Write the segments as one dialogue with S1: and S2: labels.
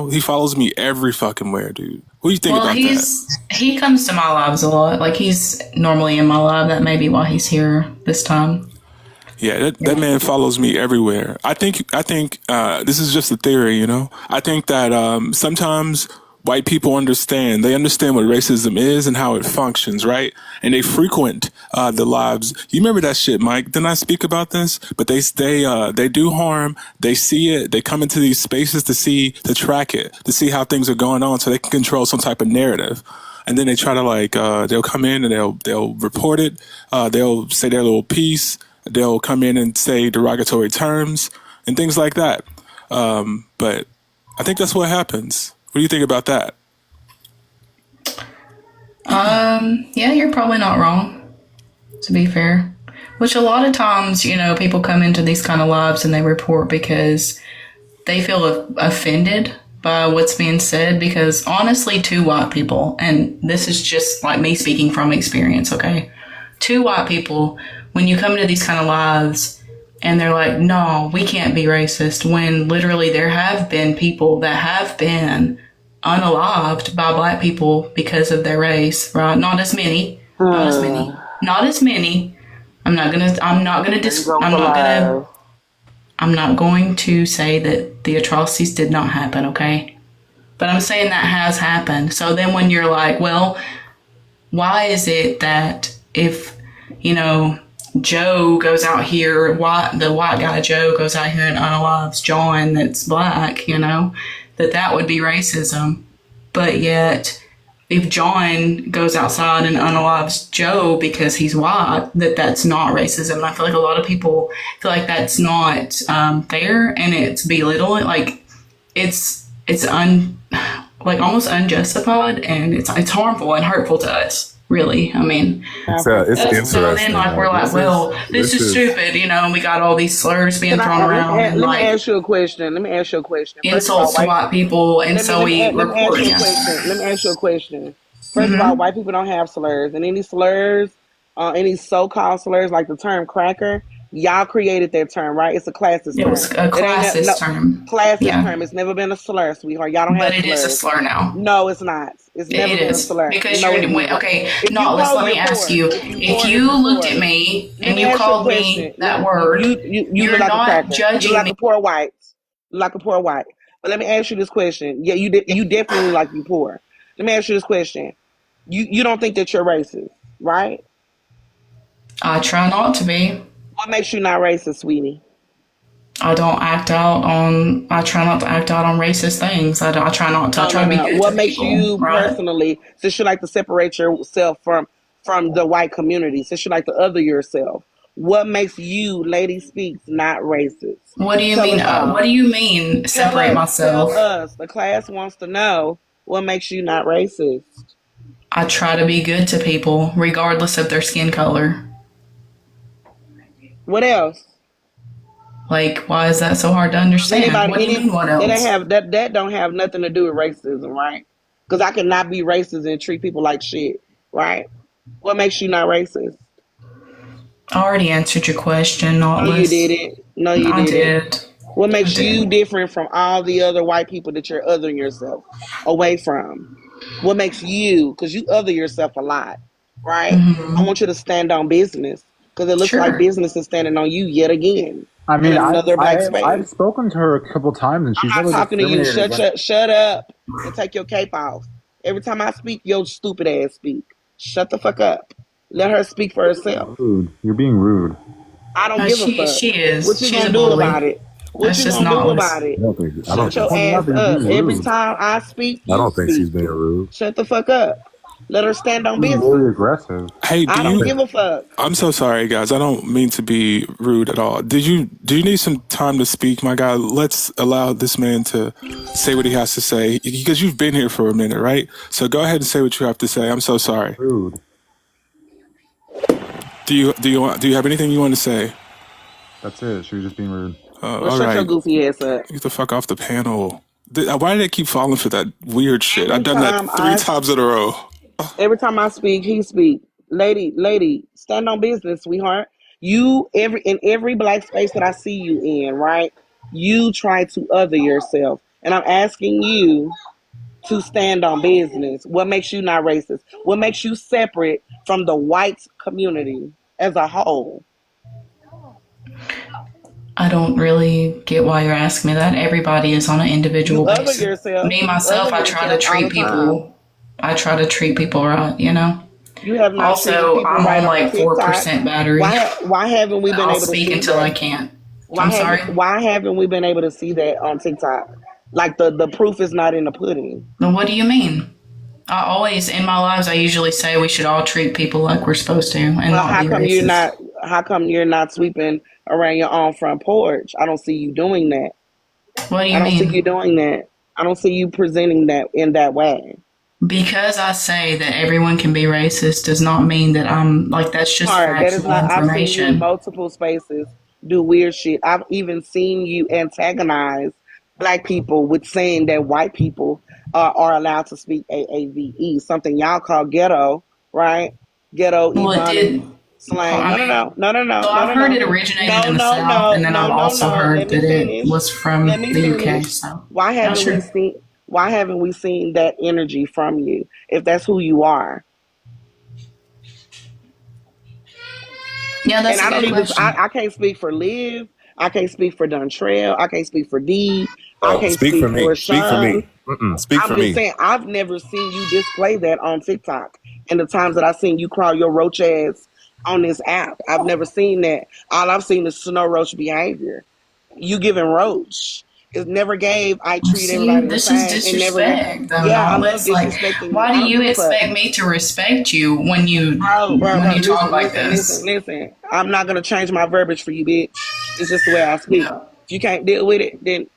S1: know, he follows me every fucking where, dude. What do you think
S2: Well,
S1: about that?
S2: he comes to my lives a lot. Like he's normally in my live. That may be why he's here this time.
S1: Yeah, that man follows me everywhere. I think this is just a theory, you know. I think that sometimes white people understand. They understand what racism is and how it functions, right? And they frequent the lives. You remember that shit, Mike? Didn't I speak about this? But they do harm. They see it. They come into these spaces to track it, to see how things are going on, so they can control some type of narrative. And then they try to they'll come in and they'll report it. They'll say their little piece. They'll come in and say derogatory terms and things like that. But I think that's what happens. What do you think about that?
S2: Yeah, you're probably not wrong, to be fair. Which a lot of times, you know, people come into these kind of lives and they report because they feel offended by what's being said. Because honestly, two white people, and this is just like me speaking from experience, okay? Two white people, when you come into these kind of lives and they're like, no, we can't be racist, when literally there have been people that have been unalived by black people because of their race, right? Not as many, not as many, not as many. I'm not going to say that the atrocities did not happen, okay? But I'm saying that has happened. So then when you're like, well, why is it that if, you know, Joe goes out here, the white guy Joe goes out here and unalives John that's black, you know, that would be racism. But yet, if John goes outside and unalives Joe because he's white, that's not racism. I feel like a lot of people feel like that's not fair, and it's belittling. Like it's almost unjustified, and it's harmful and hurtful to us. Really, I mean,
S3: it's interesting.
S2: So then, like, we're like, well, this is stupid, you know, and we got all these slurs being thrown around.
S4: Let me ask you a question.
S2: Insults to white people, and so we report.
S4: Let me ask you a question. First of all, white people don't have slurs, and any slurs, any so-called slurs like the term cracker, y'all created that term, right? It's a classist term.
S2: It was a classist term.
S4: Classist term. It's never been a slur, sweetheart. Y'all don't have slurs.
S2: But it is a slur now.
S4: No, it's not. It's never been a slur.
S2: Because let me ask you. If you looked at me and you called me that word, you're not judging me.
S4: You're like a poor white. Like a poor white. But let me ask you this question. Yeah, you definitely look like you poor. Let me ask you this question. You don't think that you're racist, right?
S2: I try not to be.
S4: What makes you not racist, sweetie?
S2: I try not to act out on racist things. I try not to. I try to be good.
S4: What makes you personally, since you like to separate yourself from the white community, since you like to other yourself, what makes you, Lady Speaks, not racist?
S2: What do you mean? What do you mean separate myself?
S4: Tell us. The class wants to know what makes you not racist.
S2: I try to be good to people, regardless of their skin color.
S4: What else?
S2: Like, why is that so hard to understand? What do you mean, what else?
S4: That don't have nothing to do with racism, right? Because I cannot be racist and treat people like shit, right? What makes you not racist?
S2: I already answered your question.
S4: No, you didn't.
S2: I did.
S4: What makes you different from all the other white people that you're othering yourself away from? What makes you, because you other yourself a lot, right? Mm-hmm. I want you to stand on business, because it looks like business is standing on you yet again.
S3: I mean, I've spoken to her a couple times, and she's
S4: not talking to you. Shut up and take your cape off. Every time I speak, your stupid ass speak. Shut the fuck up. Let her speak for herself.
S3: Rude. You're being rude.
S4: I don't give a fuck.
S2: She is.
S4: What you gonna do about it? What you gonna do about it? Shut your ass up. Every time I speak,
S3: I don't think she's being rude.
S4: Shut the fuck up. Let her stand on business.
S3: Really aggressive.
S1: Hey,
S4: I don't give a fuck.
S1: I'm so sorry, guys. I don't mean to be rude at all. Do you need some time to speak, my guy? Let's allow this man to say what he has to say, because you've been here for a minute, right? So go ahead and say what you have to say. I'm so sorry.
S3: Rude.
S1: Do you have anything you want to say?
S3: That's it. She was just being rude.
S4: Shut your goofy ass up.
S1: Get the fuck off the panel. Why did I keep falling for that weird shit? I've done that 3 times in a row.
S4: Every time I speak, he speak. Lady, stand on business, sweetheart. You in every black space that I see you in, right? You try to other yourself. And I'm asking you to stand on business. What makes you not racist? What makes you separate from the white community as a whole?
S2: I don't really get why you're asking me that. Everybody is on an individual
S4: You other
S2: basis.
S4: yourself.
S2: Me,
S4: You
S2: myself,
S4: other yourself all the time.
S2: I try to treat people right, you know?
S4: You have not treated
S2: Also,
S4: people
S2: I'm
S4: right
S2: on
S4: on
S2: like
S4: TikTok.
S2: 4% battery.
S4: Why haven't we been
S2: I'll
S4: able to
S2: speak
S4: see
S2: until I
S4: that?
S2: can't. I'm sorry?
S4: Why haven't we been able to see that on TikTok? Like the proof is not in the pudding.
S2: Then what do you mean? I always, in my lives, I usually say we should all treat people like we're supposed to and
S4: Well,
S2: not be racist.
S4: how come you're not sweeping around your own front porch? I don't see you doing that.
S2: What do
S4: I
S2: you
S4: don't see you
S2: mean?
S4: doing that. I don't see you presenting that in that way.
S2: Because I say that everyone can be racist does not mean that I'm like, that's just
S4: Hard. That is
S2: factual
S4: not. I've seen you in
S2: information.
S4: multiple spaces do weird shit. I've even seen you antagonize black people with saying that white people are allowed to speak AAVE, something y'all call ghetto, right? Ghetto,
S2: Well, it
S4: ebonics,
S2: did.
S4: slang.
S2: I
S4: No, no,
S2: mean,
S4: no, no, no, no,
S2: so
S4: no,
S2: I've
S4: no,
S2: heard
S4: no,
S2: it originated
S4: no,
S2: in the
S4: no,
S2: South,
S4: no,
S2: and then
S4: no,
S2: I've
S4: no,
S2: also
S4: no. Let
S2: heard
S4: me
S2: that it
S4: finish.
S2: was
S4: Let
S2: from
S4: me
S2: the UK.
S4: finish.
S2: So,
S4: Why
S2: yeah,
S4: haven't we
S2: sure.
S4: seen? Why haven't we seen that energy from you? If that's who you are.
S2: Yeah,
S4: And
S2: that's a
S4: I don't
S2: good
S4: even
S2: question.
S4: I can't speak for Liv. I can't speak for Dontrell. I can't speak for D. I
S5: Oh,
S4: can't
S5: speak for
S4: speak for
S5: me. Speak for
S4: Sean.
S5: me. Speak
S4: I'm
S5: for
S4: just
S5: me.
S4: saying I've never seen you display that on TikTok. And the times that I've seen you crawl your roach ass on this app, I've never seen that. All I've seen is snow roach behavior. You giving roach. It never gave I treat
S2: See,
S4: everybody the
S2: this is
S4: same. It never gave.
S2: disrespect, though.
S4: Yeah, I
S2: No,
S4: love
S2: it's like,
S4: disrespecting you.
S2: why
S4: I
S2: do
S4: don't
S2: you
S4: give a fuck.
S2: expect me to respect you
S4: Bro,
S2: when you talk
S4: listen,
S2: like
S4: listen, listen,
S2: this?
S4: listen. I'm not gonna change my verbiage for you, bitch. It's just the way I speak.
S2: Yeah,
S4: If you can't deal with it, then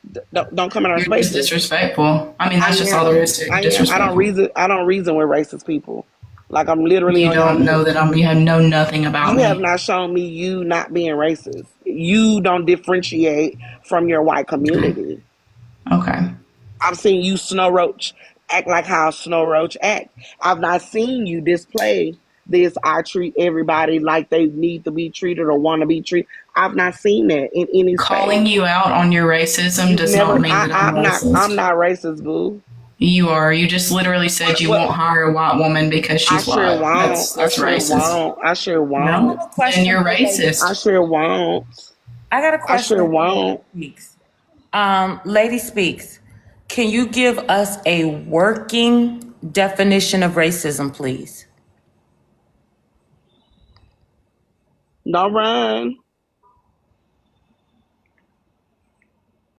S4: don't come in our
S2: you're just
S4: spaces.
S2: disrespectful. I mean,
S4: I
S2: that's just all there
S4: am.
S2: is to it. You're
S4: I am.
S2: disrespectful.
S4: I don't reason with racist people. Like I'm literally
S2: You
S4: on y'all
S2: don't know
S4: list.
S2: that you have know nothing about
S4: You have
S2: me.
S4: not shown me you not being racist. You don't differentiate from your white
S2: Okay.
S4: community.
S2: Okay.
S4: I've seen you Snow Roach act like how Snow Roach act. I've not seen you display this I treat everybody like they need to be treated or want to be treated. I've not seen that in any space.
S2: Calling you out on your racism
S4: You've
S2: does not
S4: never
S2: mean that I'm
S4: I'm
S2: racist.
S4: not racist, boo.
S2: You are. You just literally said you
S4: What
S2: won't hire a white woman because
S4: I
S2: she's
S4: sure
S2: white.
S4: won't. I
S2: That's
S4: sure
S2: racist.
S4: won't. I sure
S6: I
S4: won't.
S6: have
S2: No,
S6: a
S2: then
S6: question
S2: you're
S6: for Lady
S4: I
S2: racist.
S4: sure won't.
S6: I got a
S4: I sure
S6: question for Lady
S4: won't.
S6: Speaks. Lady Speaks, can you give us a working definition of racism, please?
S4: Don't run.